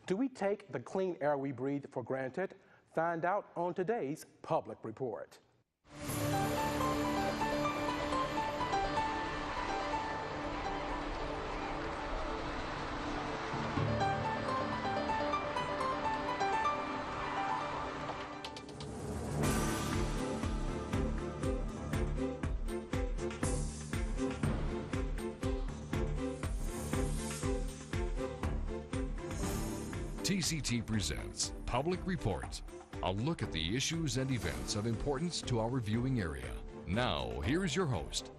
Do we take the clean air we breathe for granted? Find out on today's Public Report. TCT presents Public Report, a look at the issues and events of importance to our viewing area. Now, here's your host.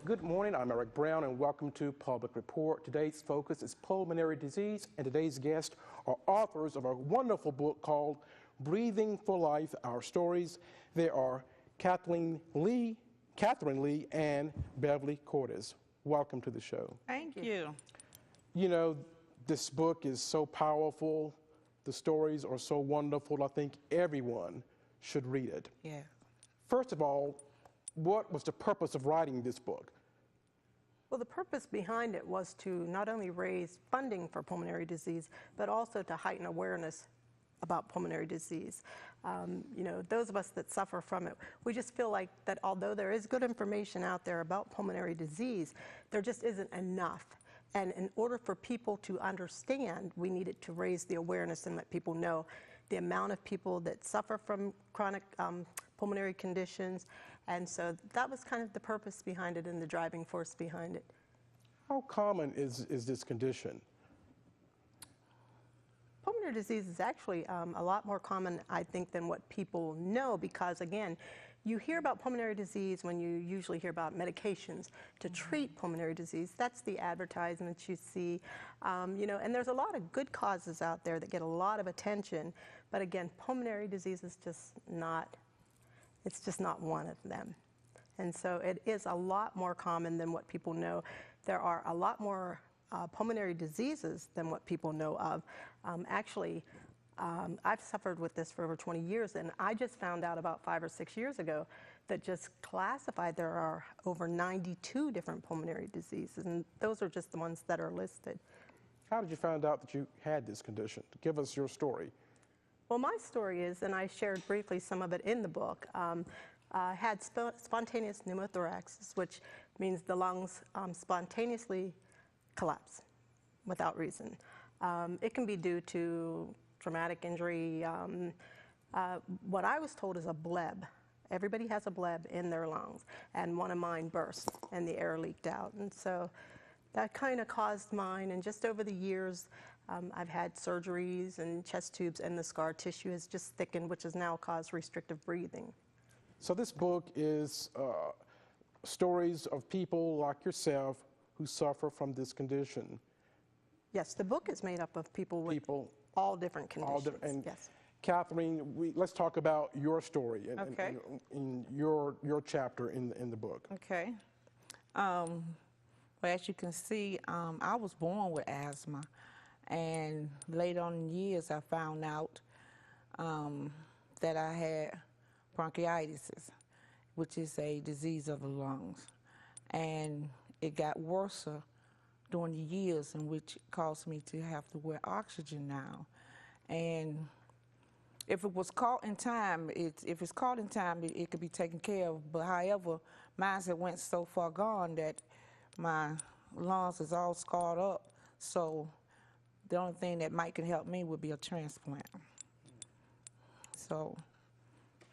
Good morning, I'm Eric Brown and welcome to Public Report. Today's focus is pulmonary disease and today's guests are authors of a wonderful book called Breathing for Life, Our Stories. They are Catherine Lee and Beverly Cordes. Welcome to the show. Thank you. You know, this book is so powerful. The stories are so wonderful. I think everyone should read it. Yeah. First of all, what was the purpose of writing this book? Well, the purpose behind it was to not only raise funding for pulmonary disease, but also to heighten awareness about pulmonary disease. You know, those of us that suffer from it, we just feel like that although there is good information out there about pulmonary disease, there just isn't enough. And in order for people to understand, we needed to raise the awareness and let people know the amount of people that suffer from chronic pulmonary conditions. And so that was kind of the purpose behind it and the driving force behind it. How common is this condition? Pulmonary disease is actually a lot more common, I think, than what people know because, again, you hear about pulmonary disease when you usually hear about medications to treat pulmonary disease. That's the advertisements you see, you know, and there's a lot of good causes out there that get a lot of attention. But again, pulmonary disease is just not, it's just not one of them. And so it is a lot more common than what people know. There are a lot more pulmonary diseases than what people know of. I've suffered with this for over 20 years, and I just found out about 5 or 6 years ago that just classified there are over 92 different pulmonary diseases, and those are just the ones that are listed. How did you find out that you had this condition? Give us your story. Well, my story is, and I shared briefly some of it in the book, I had spontaneous pneumothorax, which means the lungs spontaneously collapse without reason. It can be due to traumatic injury. What I was told is a bleb. Everybody has a bleb in their lungs, and one of mine burst and the air leaked out. And so that kind of caused mine, and just over the years, I've had surgeries and chest tubes, and the scar tissue has just thickened, which has now caused restrictive breathing. So this book is stories of people like yourself who suffer from this condition. Yes, the book is made up of people with all different conditions. Yes. Catherine, let's talk about your story and, Okay. and your chapter in the book. Okay. Well, as you can see, I was born with asthma, and later on in years, I found out that I had bronchitis, which is a disease of the lungs, and it got worse during the years in which it caused me to have to wear oxygen now. And if it was caught in time, it could be taken care of. But however, mine had went so far gone that my lungs is all scarred up. So the only thing that might can help me would be a transplant. So.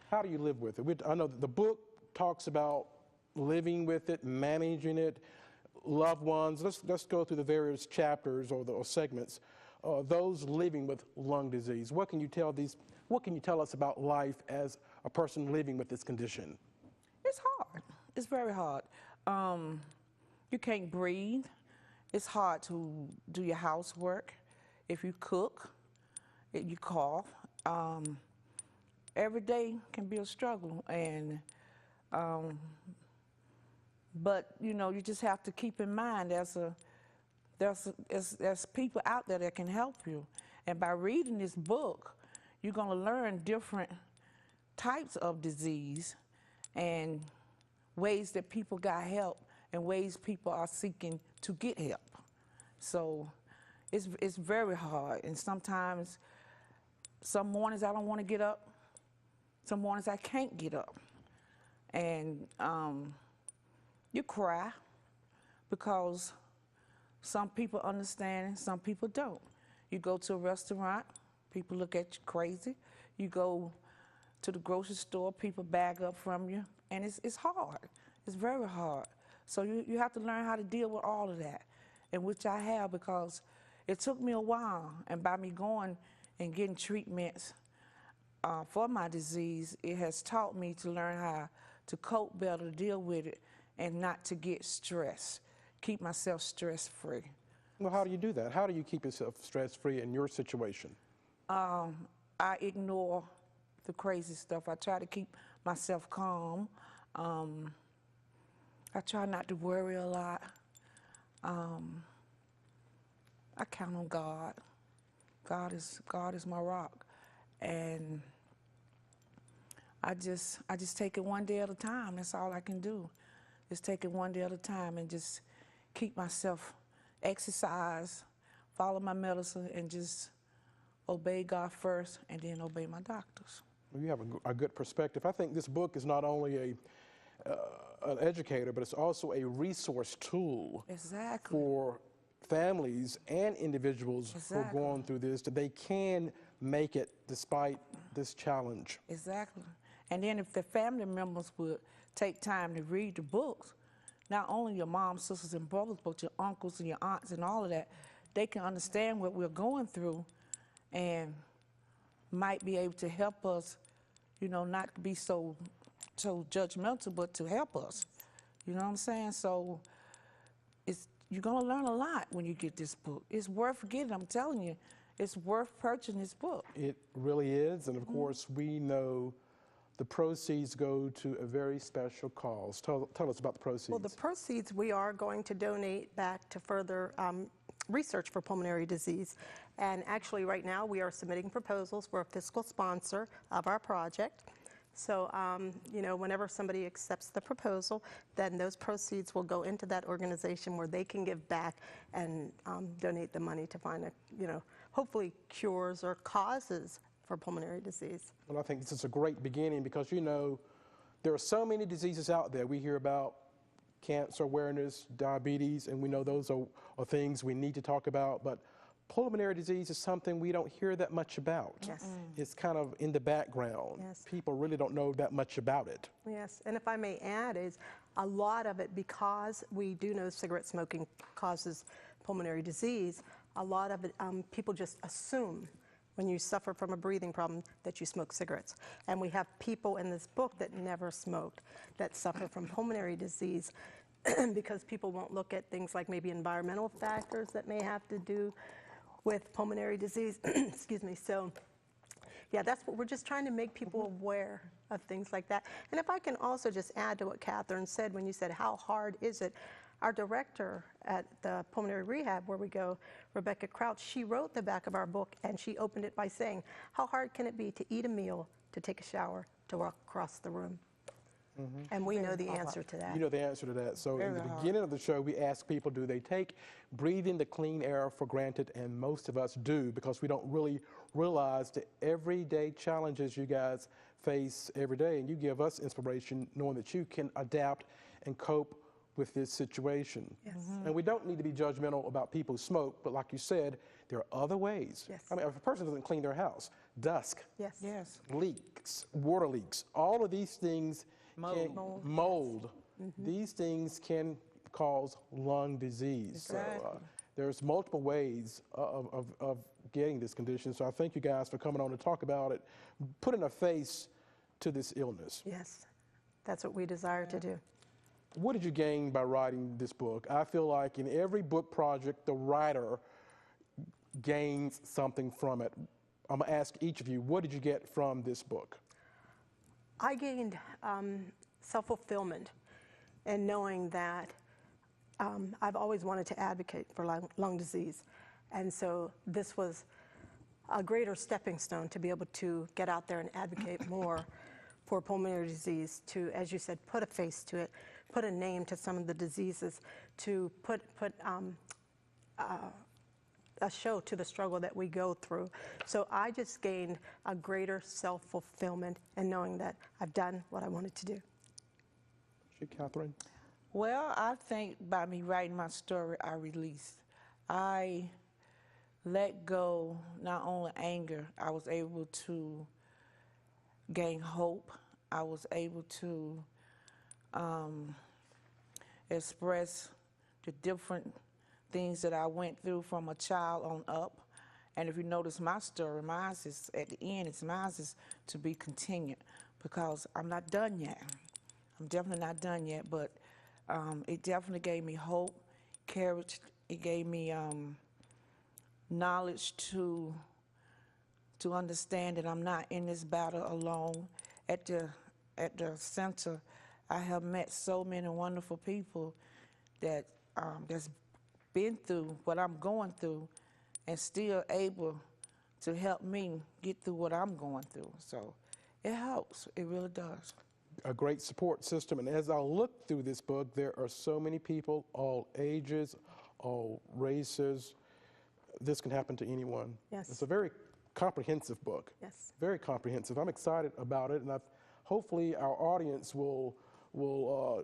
How do you live with it? I know the book talks about living with it, managing it, loved ones. Let's go through the various chapters or the segments. Those living with lung disease. What can you tell us about life as a person living with this condition? It's hard. It's very hard. You can't breathe. It's hard to do your housework. If you cook, you cough. Every day can be a struggle, and but you know, you just have to keep in mind there's people out there that can help you, and by reading this book, you're going to learn different types of disease and ways that people got help and ways people are seeking to get help. So it's very hard. And sometimes, some mornings I don't want to get up. Some mornings I can't get up. And you cry because some people understand and some people don't. You go to a restaurant, people look at you crazy. You go to the grocery store, people bag up from you, and it's hard. It's very hard. So you have to learn how to deal with all of that, and which I have, because it took me a while, and by me going and getting treatments for my disease, it has taught me to learn how to cope better, to deal with it, and not to get stressed, keep myself stress-free. Well, how do you do that? How do you keep yourself stress-free in your situation? I ignore the crazy stuff. I try to keep myself calm. I try not to worry a lot. I count on God. God is my rock, and I just take it one day at a time. That's all I can do. Just take it one day at a time and just keep myself exercise, follow my medicine, and just obey God first, and then obey my doctors. You have a good perspective. I think this book is not only an educator, but it's also a resource tool Exactly. for families and individuals who are Exactly. going through this, that they can make it despite this challenge. Exactly. And then if the family members would take time to read the books, not only your mom, sisters, and brothers, but your uncles and your aunts and all of that, they can understand what we're going through and might be able to help us, you know, not be so judgmental, but to help us. You know what I'm saying? So you're going to learn a lot when you get this book. It's worth getting, I'm telling you. It's worth purchasing this book. It really is, and of course, we know the proceeds go to a very special cause. Tell us about the proceeds. Well, the proceeds we are going to donate back to further research for pulmonary disease. And actually right now we are submitting proposals for a fiscal sponsor of our project. So, you know, whenever somebody accepts the proposal, then those proceeds will go into that organization where they can give back and donate the money to find, you know, hopefully cures or causes for pulmonary disease. Well, I think this is a great beginning because, you know, there are so many diseases out there. We hear about cancer awareness, diabetes, and we know those are things we need to talk about, but pulmonary disease is something we don't hear that much about. Yes. It's kind of in the background. Yes. People really don't know that much about it. Yes, and if I may add, is a lot of it, because we do know cigarette smoking causes pulmonary disease, a lot of it, people just assume when you suffer from a breathing problem that you smoke cigarettes. And we have people in this book that never smoked that suffer from pulmonary disease because people won't look at things like maybe environmental factors that may have to do with pulmonary disease. Excuse me. So yeah, that's what we're just trying to make people aware of things like that. And if I can also just add to what Catherine said when you said how hard is it, our director at the pulmonary rehab where we go, Rebecca Crouch, she wrote the back of our book and she opened it by saying, how hard can it be to eat a meal, to take a shower, to walk across the room? And we know the answer to that. You know the answer to that. So in the beginning of the show, we ask people, do they take breathing the clean air for granted? And most of us do, because we don't really realize the everyday challenges you guys face every day. And you give us inspiration knowing that you can adapt and cope with this situation. Yes. And we don't need to be judgmental about people who smoke, but like you said, there are other ways. Yes. I mean, if a person doesn't clean their house, dust, Yes. Yes. leaks, water leaks, all of these things mold. These things can cause lung disease. Exactly. So there's multiple ways of getting this condition. So I thank you guys for coming on to talk about it, putting a face to this illness. Yes, that's what we desire to do. What did you gain by writing this book? I feel like in every book project, the writer gains something from it. I'm gonna ask each of you, what did you get from this book? I gained self-fulfillment in knowing that I've always wanted to advocate for lung disease. And so this was a greater stepping stone to be able to get out there and advocate more for pulmonary disease, to, as you said, put a face to it, put a name to some of the diseases, to put a show to the struggle that we go through. So I just gained a greater self-fulfillment in knowing that I've done what I wanted to do. Catherine? Well, I think by me writing my story, I released. I let go not only anger, I was able to gain hope. I was able to express the different things that I went through from a child on up. And if you notice my story, mine is at the end, mine is to be continued, because I'm not done yet. I'm definitely not done yet, but it definitely gave me hope, courage. It gave me knowledge to understand that I'm not in this battle alone. At the center, I have met so many wonderful people that that's been through what I'm going through and still able to help me get through what I'm going through. So it helps. It really does. A great support system. And as I look through this book, there are so many people, all ages, all races. This can happen to anyone. Yes. It's a very comprehensive book. Yes. Very comprehensive. I'm excited about it, and hopefully our audience will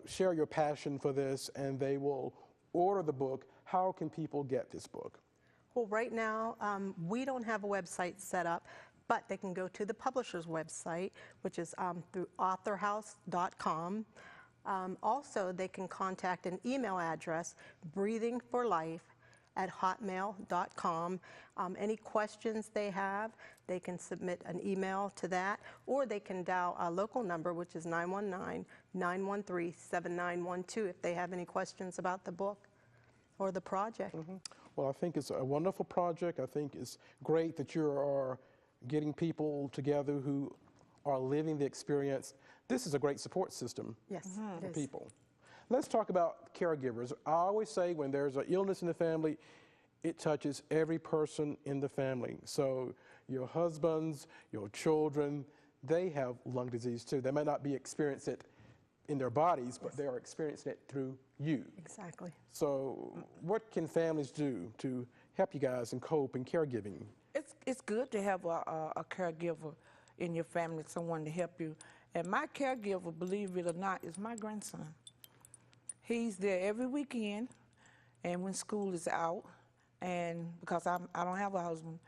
share your passion for this, and they will order the book. How can people get this book? Well, right now, we don't have a website set up, but they can go to the publisher's website, which is through authorhouse.com. Also, they can contact an email address, breathingforlife@hotmail.com. Any questions they have, they can submit an email to that, or they can dial a local number, which is 919-913-7912, if they have any questions about the book or the project. Well, I think it's a wonderful project. I think it's great that you are getting people together who are living the experience. This is a great support system Yes, for it is. people. Let's talk about caregivers. I always say when there's an illness in the family, it touches every person in the family. So your husbands, your children, they have lung disease too. They may not be experiencing it in their bodies, but they are experiencing it through you. Exactly. So what can families do to help you guys in cope in caregiving? It's good to have a caregiver in your family, someone to help you. And my caregiver, believe it or not, is my grandson. He's there every weekend, and when school is out, and because I don't have a husband,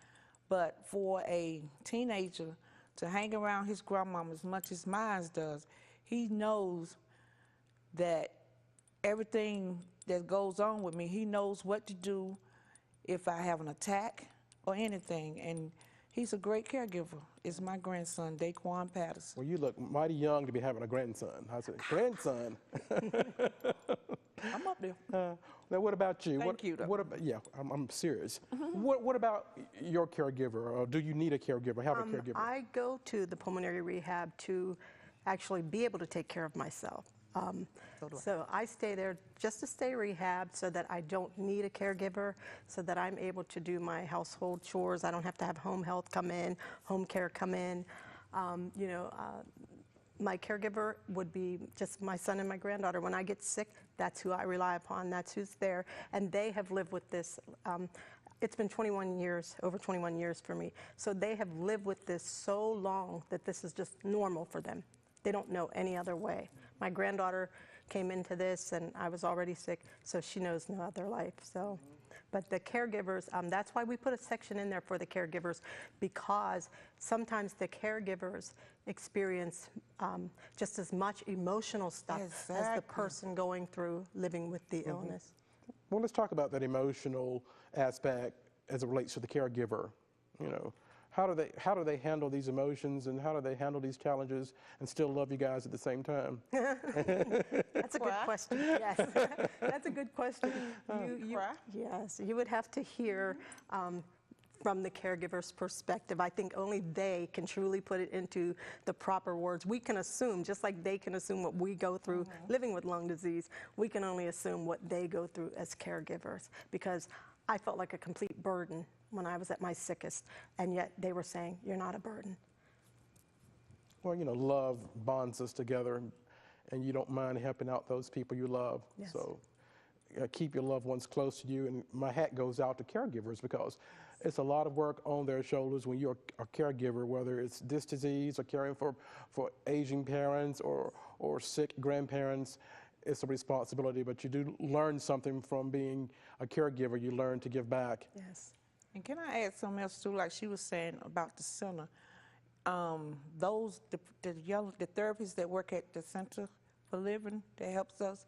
but for a teenager to hang around his grandmama as much as mine does, he knows that everything that goes on with me, he knows what to do if I have an attack or anything, and he's a great caregiver. It's my grandson, Daquan Patterson. Well, you look mighty young to be having a grandson. I said, grandson? I'm up there. Now, what about you? Thank you, though. What about, yeah, I'm serious. What about your caregiver? Or do you need a caregiver? Have a caregiver? I go to the pulmonary rehab to actually be able to take care of myself. So I stay there just to stay rehabbed so that I don't need a caregiver, so that I'm able to do my household chores. I don't have to have home health come in, home care come in. My caregiver would be just my son and my granddaughter. When I get sick, that's who I rely upon. That's who's there. And they have lived with this. It's been 21 years, over 21 years for me. So they have lived with this so long that this is just normal for them. They don't know any other way. My granddaughter came into this and I was already sick, so she knows no other life. So, but the caregivers, that's why we put a section in there for the caregivers, because sometimes the caregivers experience just as much emotional stuff as the person going through living with the illness. Well, let's talk about that emotional aspect as it relates to the caregiver. You know, how do they handle these emotions, and how do they handle these challenges and still love you guys at the same time? That's a good question. Yes, that's a good question. Yes, you would have to hear from the caregiver's perspective. I think only they can truly put it into the proper words. We can assume, just like they can assume what we go through living with lung disease, we can only assume what they go through as caregivers, because I felt like a complete burden when I was at my sickest, and yet they were saying, you're not a burden. Well, you know, love bonds us together, and you don't mind helping out those people you love. Yes. So keep your loved ones close to you. And my hat goes out to caregivers because it's a lot of work on their shoulders when you're a caregiver, whether it's this disease or caring for aging parents or sick grandparents. It's a responsibility, but you do learn something from being a caregiver. You learn to give back. Yes. And can I add something else too? Like she was saying about the center, the therapists that work at the Center for Living that helps us,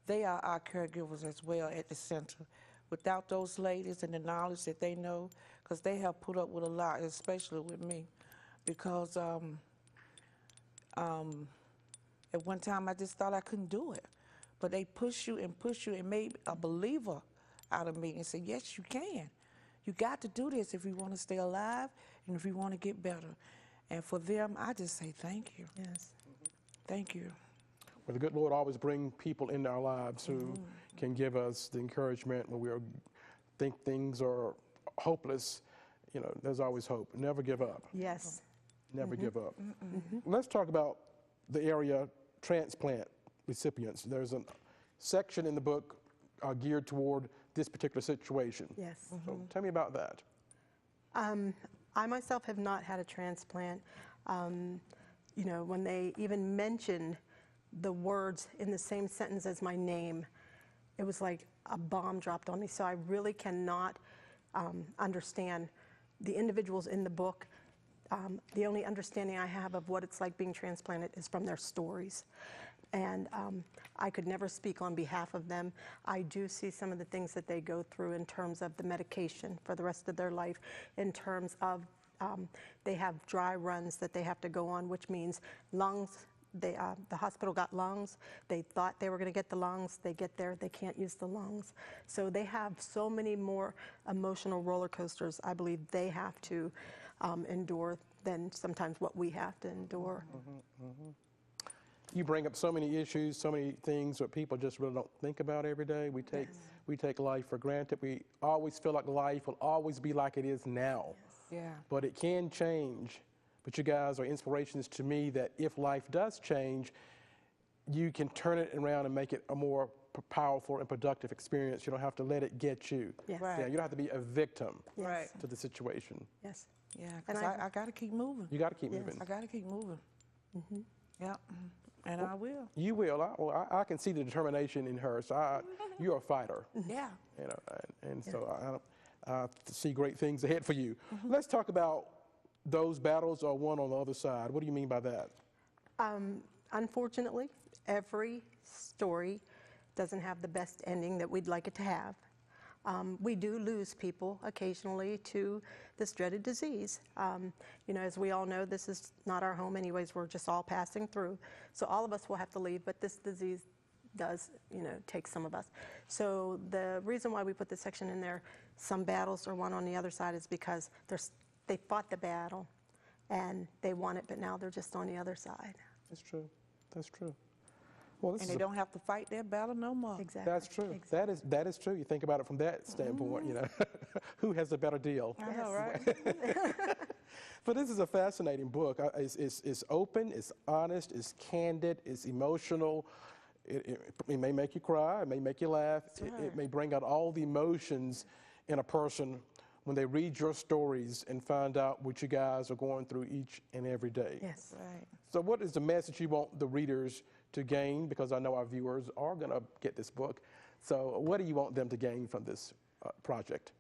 they are our caregivers as well at the center. Without those ladies and the knowledge that they know, because they have put up with a lot, especially with me, because at one time I just thought I couldn't do it, but they push you and made a believer out of me and said, yes, you can. You got to do this if you want to stay alive and if you want to get better. And for them, I just say thank you. Yes. Thank you. Well, the good Lord always bring people into our lives who can give us the encouragement when we think things are hopeless. You know, there's always hope. Never give up. Yes. Never give up. Let's talk about the area transplant recipients. There's a section in the book geared toward this particular situation. Yes. So tell me about that. I myself have not had a transplant. You know, when they even mentioned the words in the same sentence as my name, it was like a bomb dropped on me. So I really cannot understand the individuals in the book. The only understanding I have of what it's like being transplanted is from their stories. And I could never speak on behalf of them. I do see some of the things that they go through in terms of the medication for the rest of their life, in terms of they have dry runs that they have to go on, which means lungs. The hospital got lungs. They thought they were going to get the lungs. They get there, they can't use the lungs. So they have so many more emotional roller coasters, I believe they have to endure than sometimes what we have to endure. You bring up so many issues, so many things that people just really don't think about every day. We take life for granted. We always feel like life will always be like it is now. Yeah. But it can change. But you guys are inspirations to me that if life does change, you can turn it around and make it a more powerful and productive experience. You don't have to let it get you. Yes. Right. Yeah, you don't have to be a victim Right. to the situation. Yes. Yeah, And because I got to keep moving. You got to keep Yes. moving. I got to keep moving. Yeah, and I will. You will. I can see the determination in her. So you're a fighter. Yeah. You know, and so I see great things ahead for you. Let's talk about those battles are won on the other side. What do you mean by that? Unfortunately, every story doesn't have the best ending that we'd like it to have. We do lose people occasionally to this dreaded disease. You know, as we all know, this is not our home anyways. We're just all passing through. So all of us will have to leave, but this disease does, you know, take some of us. So the reason why we put this section in there, some battles are won on the other side, is because they fought the battle and they won it, but now they're just on the other side. That's true. That's true. Well, this And is they don't have to fight their battle no more. Exactly. That's true. Exactly. That is true. You think about it from that standpoint, you know, who has a better deal? I know, right? But this is a fascinating book. It's open, it's honest, it's candid, it's emotional. It may make you cry, it may make you laugh, it may bring out all the emotions in a person when they read your stories and find out what you guys are going through each and every day. Yes. Right. So what is the message you want the readers to gain? Because I know our viewers are going to get this book. So what do you want them to gain from this project?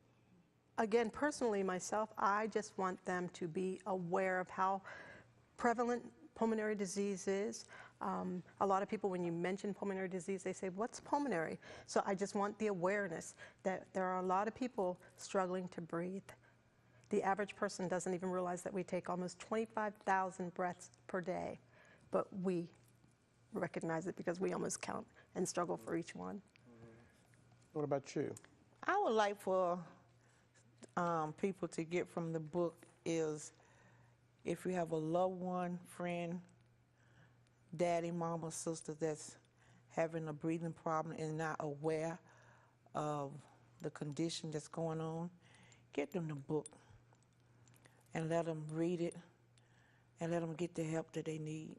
Again, personally myself, I just want them to be aware of how prevalent pulmonary disease is. A lot of people, when you mention pulmonary disease, they say, what's pulmonary? So I just want the awareness that there are a lot of people struggling to breathe. The average person doesn't even realize that we take almost 25,000 breaths per day, but we recognize it because we almost count and struggle for each one. What about you? I would like for people to get from the book is if you have a loved one, friend, daddy, mama, sister that's having a breathing problem and not aware of the condition that's going on, get them the book and let them read it and let them get the help that they need.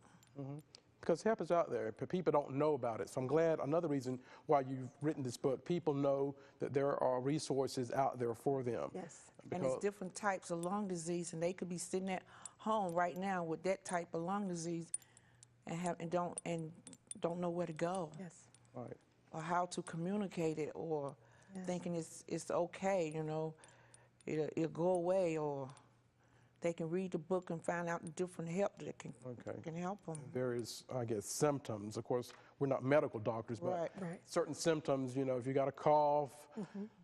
because help is out there, but people don't know about it. So I'm glad, another reason why you've written this book, people know that there are resources out there for them. Yes. And it's different types of lung disease, and they could be sitting at home right now with that type of lung disease and don't know where to go. Yes. Right. Or how to communicate it, or Yes. thinking it's okay, you know, it'll go away, or they can read the book and find out the different help that can help them. Various, I guess, symptoms. Of course, we're not medical doctors, but Right. certain symptoms, you know, if you got a cough,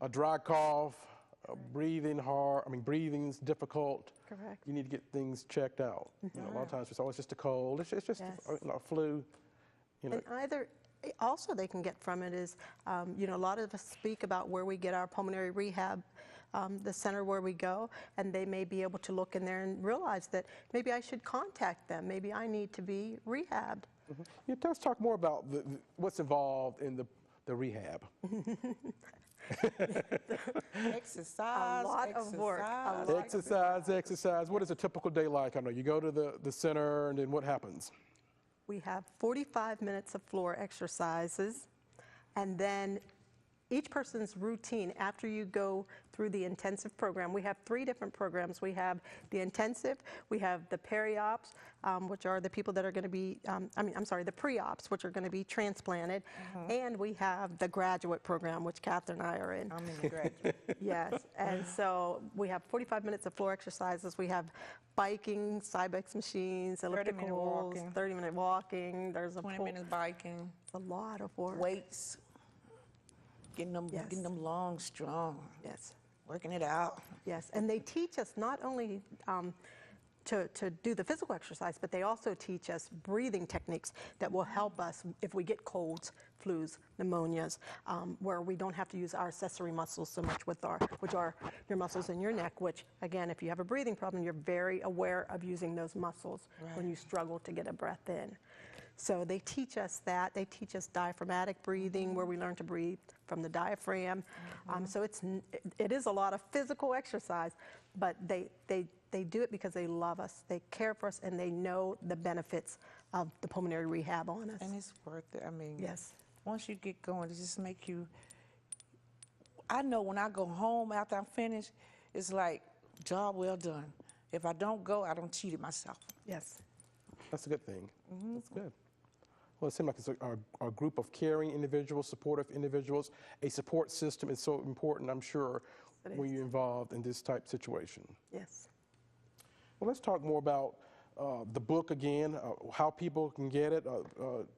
a dry cough, breathing's difficult. Correct. You need to get things checked out. You know, a lot of times it's always just a cold. It's just a flu. You know. And also they can get from it is, you know, a lot of us speak about where we get our pulmonary rehab, the center where we go, and they may be able to look in there and realize that maybe I should contact them. Maybe I need to be rehabbed. Yeah, let's talk more about what's involved in the rehab. Exercise. A lot of work. Exercise. What is a typical day like? I know you go to the center, and then what happens? We have 45 minutes of floor exercises, and then each person's routine after you go through the intensive program. We have 3 different programs. We have the intensive, we have the peri-ops, which are the people that are going to be, the pre-ops, which are going to be transplanted, and we have the graduate program, which Catherine and I are in. I'm in the graduate. Yes, and so we have 45 minutes of floor exercises. We have biking, Cybex machines, 30-minute ellipticals, walking. 30-minute walking. There's a 20 pool. minutes biking, It's a lot of work. weights, getting them lungs strong, Yes. working it out. Yes, and they teach us not only to do the physical exercise, but they also teach us breathing techniques that will help us if we get colds, flus, pneumonias, where we don't have to use our accessory muscles so much which are your muscles in your neck, which again, if you have a breathing problem, you're very aware of using those muscles when you struggle to get a breath in. So they teach us that. They teach us diaphragmatic breathing, where we learn to breathe from the diaphragm. So it is a lot of physical exercise, but they do it because they love us, they care for us, and they know the benefits of the pulmonary rehab on us. And it's worth it. I mean, Yes. Once you get going, it just make you, I know when I go home after I'm finished, it's like, job well done. If I don't go, I don't cheat myself. Yes. That's a good thing. That's good. Well, it seems like it's a group of caring individuals, supportive individuals. A support system is so important, I'm sure, when you're involved in this type situation. Yes. Well, let's talk more about the book again, how people can get it.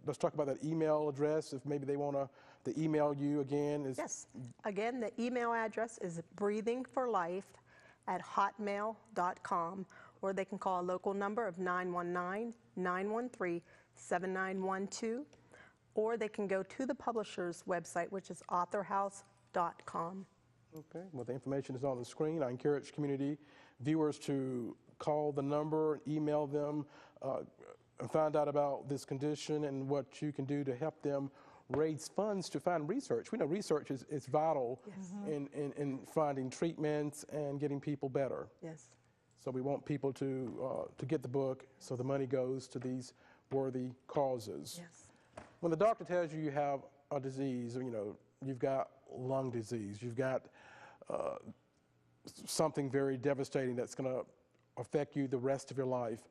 Let's talk about that email address, if maybe they want to email you again. Yes. Again, the email address is breathingforlife@hotmail.com, or they can call a local number of 919-913-7912, or they can go to the publisher's website, which is authorhouse.com. Okay, well, the information is on the screen. I encourage community viewers to call the number, email them, and find out about this condition and what you can do to help them raise funds to find research. We know research is vital in finding treatments and getting people better. Yes. So we want people to get the book so the money goes to these worthy causes. Yes. When the doctor tells you you have a disease, you know, you've got lung disease, you've got something very devastating that's going to affect you the rest of your life,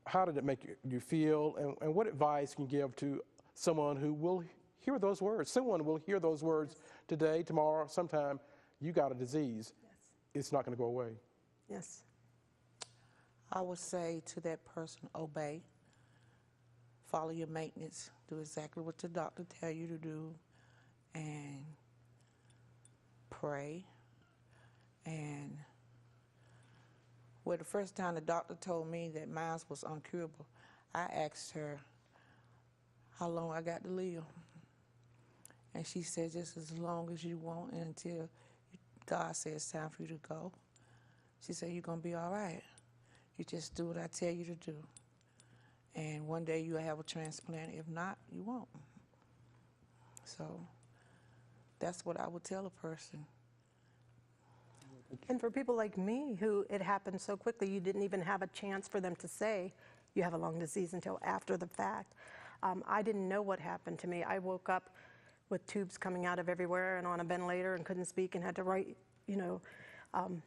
how did it make you feel, and what advice can you give to someone who will hear those words? Someone will hear those words today, tomorrow, sometime. You got a disease. Yes. It's not going to go away. Yes. I would say to that person, obey, follow your maintenance, do exactly what the doctor tell you to do, and pray. And well, the first time the doctor told me that mine was uncurable, I asked her how long I got to live. And she said, just as long as you want until God says it's time for you to go. She said, you're going to be all right. You just do what I tell you to do. And one day you'll have a transplant. If not, you won't. So that's what I would tell a person. And for people like me, who it happened so quickly, you didn't even have a chance for them to say, you have a lung disease until after the fact. I didn't know what happened to me. I woke up with tubes coming out of everywhere and on a ventilator and couldn't speak and had to write,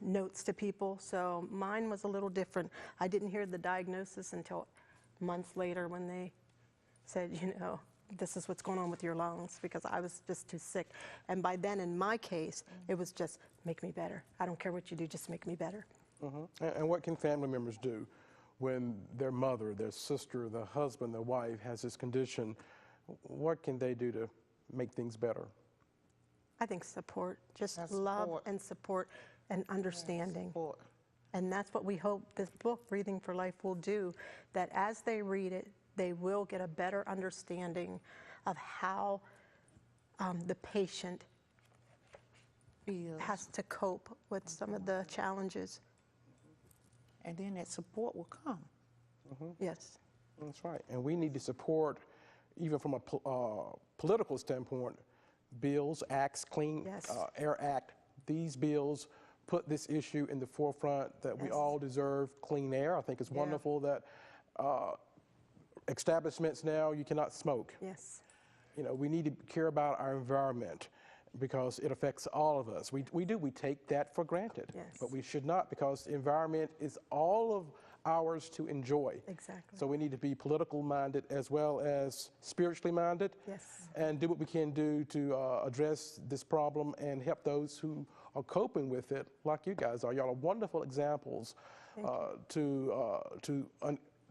notes to people. So mine was a little different. I didn't hear the diagnosis until months later when they said, this is what's going on with your lungs, because I was just too sick. And by then, in my case, it was just, make me better. I don't care what you do, just make me better. And what can family members do when their mother, their sister, their husband, their wife has this condition? What can they do to make things better? I think support, just That's love support. and support and understanding. Support. And that's what we hope this book, Breathing for Life, will do, that as they read it, they will get a better understanding of how the patient Feels. has to cope with some of the challenges. And then that support will come. Yes. That's right. And we need to support, even from a political standpoint, bills, acts, Clean Yes. Air Act. These bills put this issue in the forefront that we Yes. all deserve clean air. I think it's wonderful that establishments now, you cannot smoke. Yes. We need to care about our environment because it affects all of us. We take that for granted. Yes. But we should not, because the environment is all of ours to enjoy. Exactly. So we need to be political minded as well as spiritually minded. Yes. And do what we can do to address this problem and help those who are coping with it, like you guys are. Y'all are wonderful examples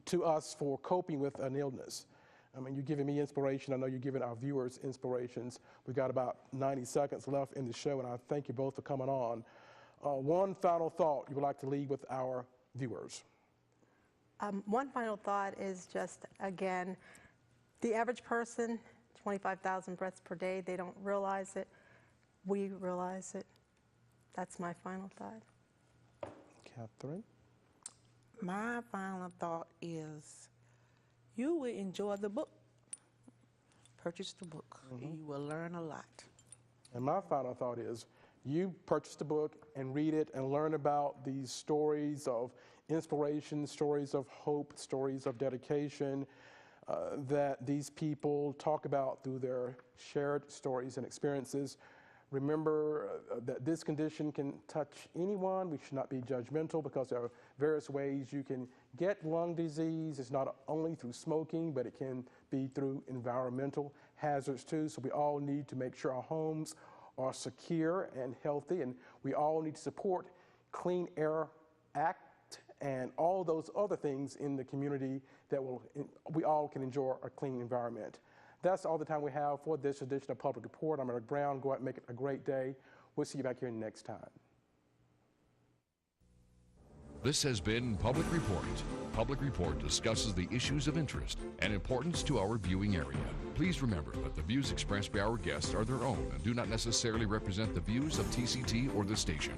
to us for coping with an illness. I mean, you're giving me inspiration. I know you're giving our viewers inspirations. We've got about 90 seconds left in the show, and I thank you both for coming on. One final thought you would like to leave with our viewers. One final thought is just, again, the average person, 25,000 breaths per day, they don't realize it. We realize it. That's my final thought. Catherine? My final thought is you will enjoy the book. Purchase the book. You will learn a lot. And my final thought is you purchase the book and read it and learn about these stories of inspiration, stories of hope, stories of dedication that these people talk about through their shared stories and experiences. Remember that this condition can touch anyone. We should not be judgmental because there are various ways you can get lung disease. It's not only through smoking, but it can be through environmental hazards too. So we all need to make sure our homes are secure and healthy, and we all need to support Clean Air Act and all those other things in the community that we all can enjoy a clean environment. That's all the time we have for this edition of Public Report. I'm Eric Brown. Go out and make it a great day. We'll see you back here next time. This has been Public Report. Public Report discusses the issues of interest and importance to our viewing area. Please remember that the views expressed by our guests are their own and do not necessarily represent the views of TCT or the station.